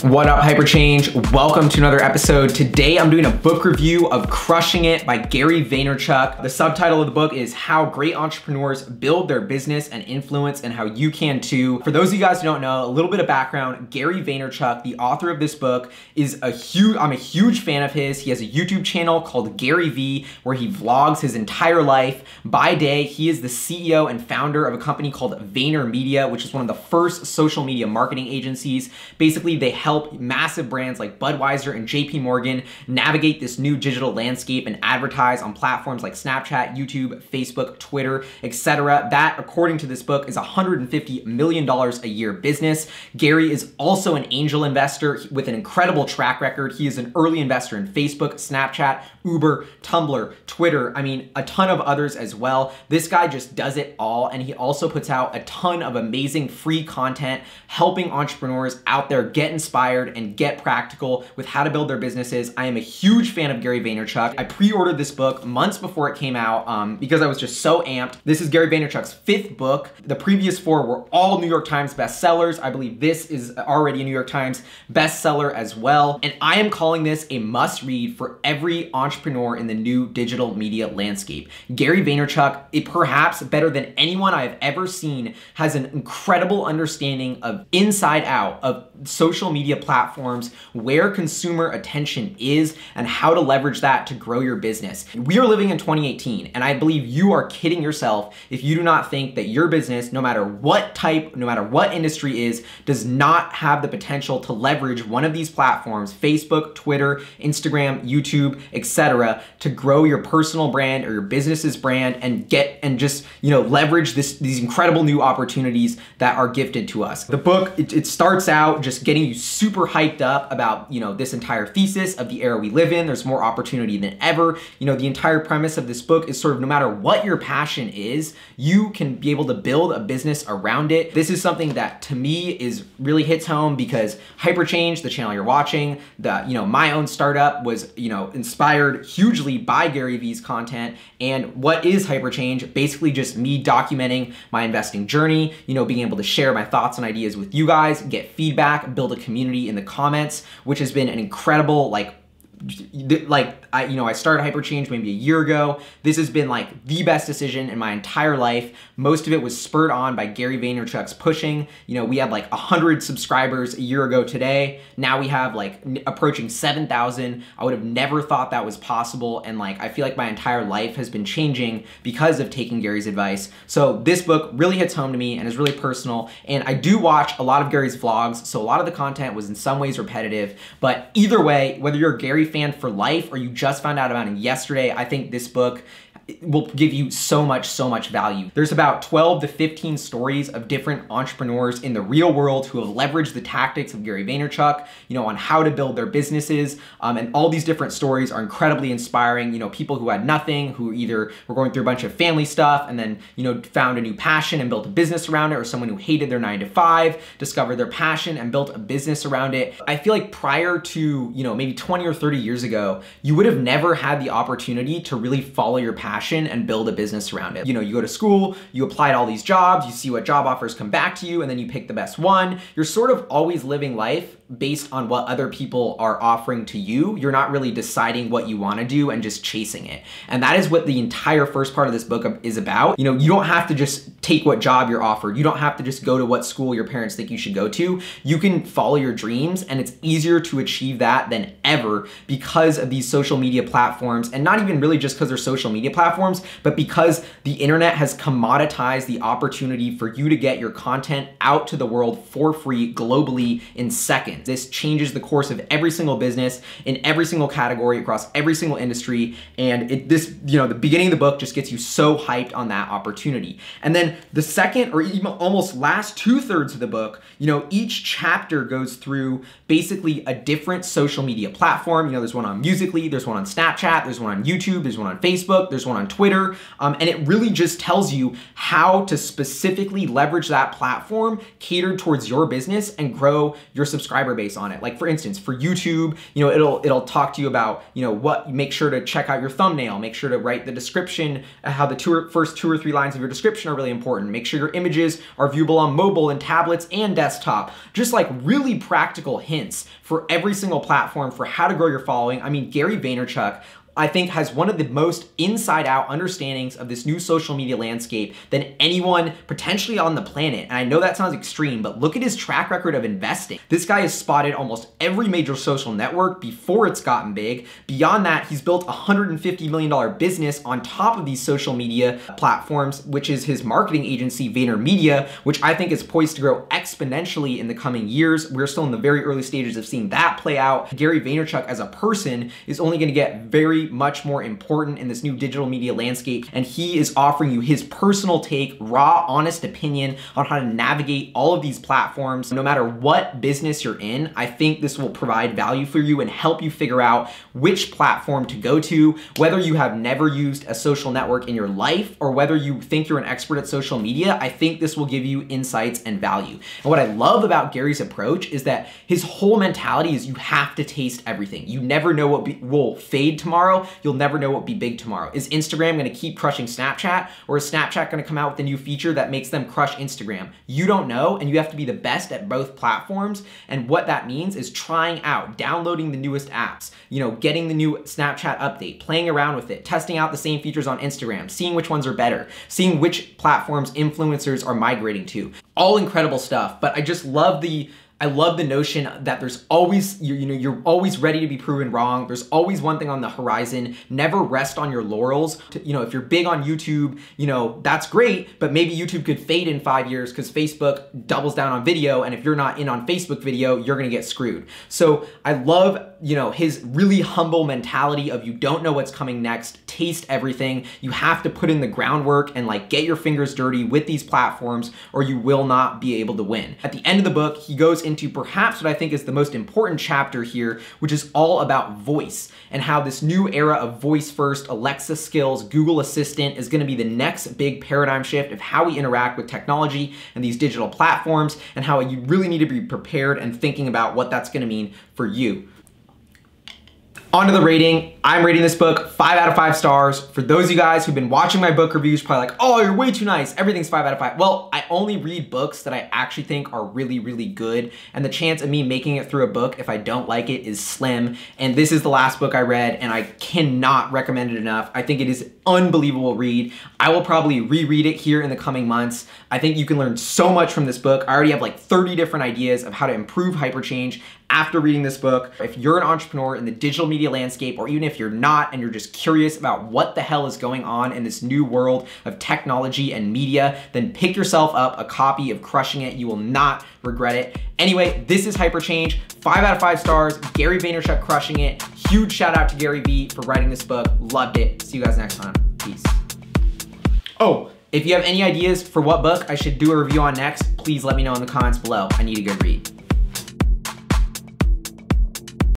What up, Hyperchange? Welcome to another episode. Today I'm doing a book review of Crushing It by Gary Vaynerchuk. The subtitle of the book is How Great Entrepreneurs Build Their Business and Influence, and How You Can Too. For those of you guys who don't know, a little bit of background, Gary Vaynerchuk, the author of this book, I'm a huge fan of his. He has a YouTube channel called Gary V, where he vlogs his entire life. By day, he is the CEO and founder of a company called VaynerMedia, which is one of the first social media marketing agencies. Basically, they help massive brands like Budweiser and JP Morgan navigate this new digital landscape and advertise on platforms like Snapchat, YouTube, Facebook, Twitter, etc. That, according to this book, is $150 million a year business. Gary is also an angel investor with an incredible track record. He is an early investor in Facebook, Snapchat, Uber, Tumblr, Twitter, a ton of others as well. This guy just does it all, and he also puts out a ton of amazing free content helping entrepreneurs out there get inspired and get practical with how to build their businesses. I am a huge fan of Gary Vaynerchuk. I pre-ordered this book months before it came out because I was just so amped. This is Gary Vaynerchuk's 5th book. The previous 4 were all New York Times bestsellers. I believe this is already a New York Times bestseller as well. And I am calling this a must-read for every entrepreneur in the new digital media landscape. Gary Vaynerchuk, perhaps better than anyone I have ever seen, has an incredible understanding of inside out of social media platforms, where consumer attention is, and how to leverage that to grow your business. We are living in 2018, and I believe you are kidding yourself if you do not think that your business, no matter what type, no matter what industry is, does not have the potential to leverage one of these platforms, Facebook, Twitter, Instagram, YouTube, etc., to grow your personal brand or your business's brand and just leverage these incredible new opportunities that are gifted to us. The book, it starts out just getting you super hyped up about, this entire thesis of the era we live in. There's more opportunity than ever. The entire premise of this book is sort of no matter what your passion is, you can be able to build a business around it. This is something that to me really hits home because Hyperchange, the channel you're watching, my own startup was, inspired hugely by Gary V's content. And what is Hyperchange? Basically just me documenting my investing journey, being able to share my thoughts and ideas with you guys, get feedback, build a community in the comments, which has been an incredible, I started Hyperchange maybe a year ago. This has been the best decision in my entire life. Most of it was spurred on by Gary Vaynerchuk's pushing. We had 100 subscribers a year ago today. Now we have approaching 7,000. I would have never thought that was possible. And I feel like my entire life has been changing because of taking Gary's advice. So this book really hits home to me and is really personal. And I do watch a lot of Gary's vlogs. So a lot of the content was in some ways repetitive, but either way, whether you're a Gary fan for life or you just found out about him yesterday, I think this book will give you so much value. There's about 12 to 15 stories of different entrepreneurs in the real world who have leveraged the tactics of Gary Vaynerchuk, on how to build their businesses. And all these different stories are incredibly inspiring. People who had nothing, who either were going through a bunch of family stuff and then, found a new passion and built a business around it, or someone who hated their 9-to-5, discovered their passion and built a business around it. I feel like prior to, maybe 20 or 30 years ago, you would have never had the opportunity to really follow your passion and build a business around it. You go to school, you apply to all these jobs, you see what job offers come back to you, and then you pick the best one. You're sort of always living life based on what other people are offering to you. You're not really deciding what you want to do and just chasing it. And that is what the entire first part of this book is about. You don't have to just take what job you're offered. You don't have to just go to what school your parents think you should go to. You can follow your dreams, and it's easier to achieve that than ever because of these social media platforms, and not even really just because they're social media platforms, but because the internet has commoditized the opportunity for you to get your content out to the world for free globally in seconds. This changes the course of every single business in every single category across every single industry. And the beginning of the book just gets you so hyped on that opportunity. And then the second or even almost last 2/3 of the book, each chapter goes through basically a different social media platform. There's one on Musical.ly, there's one on Snapchat, there's one on YouTube, there's one on Facebook, there's one on Twitter. And it really just tells you how to specifically leverage that platform catered towards your business and grow your subscriber subscriber base on it. Like for instance, for YouTube, you know, it'll talk to you about, you know, what, make sure to check out your thumbnail, make sure to write the description, how the first 2 or 3 lines of your description are really important. Make sure your images are viewable on mobile and tablets and desktop. Just like really practical hints for every single platform for how to grow your following. I mean, Gary Vaynerchuk, I think, has one of the most inside out understandings of this new social media landscape than anyone potentially on the planet. And I know that sounds extreme, but look at his track record of investing. This guy has spotted almost every major social network before it's gotten big. Beyond that, he's built a $150 million business on top of these social media platforms, which is his marketing agency, VaynerMedia, which I think is poised to grow exponentially in the coming years. We're still in the very early stages of seeing that play out. Gary Vaynerchuk as a person is only going to get very much more important in this new digital media landscape, and he is offering you his personal take, raw, honest opinion on how to navigate all of these platforms. No matter what business you're in, I think this will provide value for you and help you figure out which platform to go to, whether you have never used a social network in your life or whether you think you're an expert at social media. I think this will give you insights and value. And what I love about Gary's approach is that his whole mentality is you have to taste everything. You never know what will fade tomorrow. You'll never know what will be big tomorrow. Is Instagram gonna keep crushing Snapchat, or is Snapchat gonna come out with a new feature that makes them crush Instagram? You don't know, and you have to be the best at both platforms. And what that means is trying out, downloading the newest apps, you know, getting the new Snapchat update, playing around with it, testing out the same features on Instagram, seeing which ones are better, seeing which platforms influencers are migrating to. All incredible stuff, but I just love the notion that there's always, you're always ready to be proven wrong. There's always one thing on the horizon. Never rest on your laurels. You know, if you're big on YouTube, you know, that's great, but maybe YouTube could fade in 5 years because Facebook doubles down on video, and if you're not in on Facebook video, you're gonna get screwed. So I love, you know, his really humble mentality of you don't know what's coming next, taste everything. You have to put in the groundwork and like get your fingers dirty with these platforms or you will not be able to win. At the end of the book, he goes into perhaps what I think is the most important chapter here, which is all about voice and how this new era of voice first, Alexa skills, Google Assistant is gonna be the next big paradigm shift of how we interact with technology and these digital platforms, and how you really need to be prepared and thinking about what that's gonna mean for you. On to the rating. I'm rating this book 5 out of 5 stars. For those of you guys who've been watching my book reviews, probably like, oh, you're way too nice. Everything's 5 out of 5. Well, I only read books that I actually think are really, really good. And the chance of me making it through a book if I don't like it is slim. And this is the last book I read, and I cannot recommend it enough. I think it is an unbelievable read. I will probably reread it here in the coming months. I think you can learn so much from this book. I already have like 30 different ideas of how to improve Hyperchange after reading this book. If you're an entrepreneur in the digital media landscape, or even if you're not and you're just curious about what the hell is going on in this new world of technology and media, then pick yourself up a copy of Crushing It. You will not regret it. Anyway, this is Hyperchange, 5 out of 5 stars, Gary Vaynerchuk crushing it. Huge shout out to Gary V for writing this book. Loved it. See you guys next time. Peace. Oh, if you have any ideas for what book I should do a review on next, please let me know in the comments below. I need a good read.